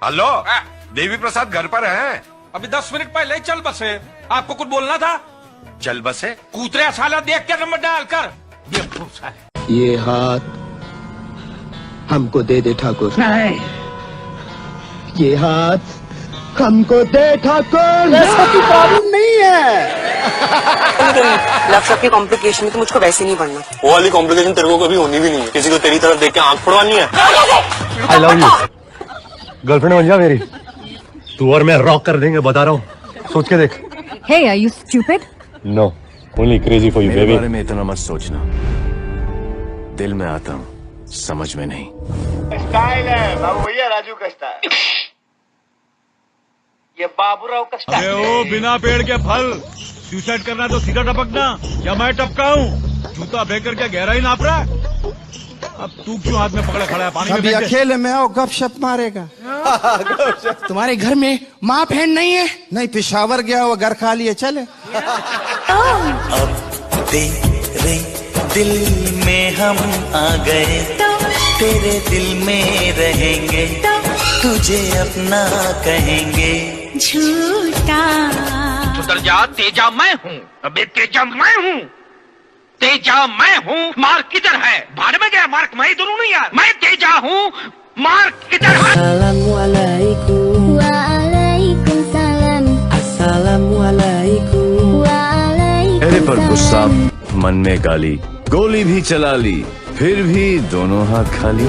Hello, Devi Prasad घर पर हैं? अभी 10 मिनट पहले ही चल बसे। आपको कुछ बोलना था? चल बसे। कूतरे साला देख के नंबर डाल कर। बेवकूफ साले। ये हाथ हमको दे दे ठाकुर। नहीं, ये हाथ हमको दे ठाकुर। ऐसा की प्रॉब्लम नहीं है। लव शॉप की कॉम्प्लिकेशन है तो मुझको वैसे नहीं पढ़ना। वो वाली कॉम्प्लिकेशन तेरे को कभी होनी भी नहीं है। किसी को तेरी तरफ देख के आंख फोड़वानी है। I love you. गर्लफ्रेंड बन जा मेरी। तू और मैं रॉक कर देंगे, बता रहा हूँ। सोच के देख। Hey, are you stupid? No, only crazy for you मेरे बेबी। बारे में इतना मत सोचना। दिल में आता हूँ, समझ में नहीं। स्टाइल है बाबू भैया, राजू का स्टाइल। ये बाबूराव का स्टाइल। ओ बिना पेड़ के फल। सुसाइड करना तो सीधा टपकना, या मैं टपकाऊं? जूता फेंक करके गहराई नाप रहा है। अब तू क्यों हाथ में पकड़े खड़ा है? पानी में अभी फेंक दे। अकेले में आओ, गपशप मारेगा। तुम्हारे घर में माँ बहन नहीं है? नहीं, पिशावर गया वो, घर खा लिए, चले। अब तेरे दिल में हम आ गए, तेरे दिल में रहेंगे, तुझे अपना कहेंगे। झूठा। सुधर जा, तेजा मैं हूँ। अबे तेजा मैं हूँ। तेजा मैं हूँ। मार्क किधर है? भाड़ में गया मार्क? मैं दोनों नहीं यार। मैं तेजा हूँ, मार्क किधर है? Assalamualaikum. Waalaikumsalam. Assalamualaikum. Waalaikumsalam. मेरे पर गुस्सा, मन में गाली, गोली भी चला ली, फिर भी दोनों हाथ खाली।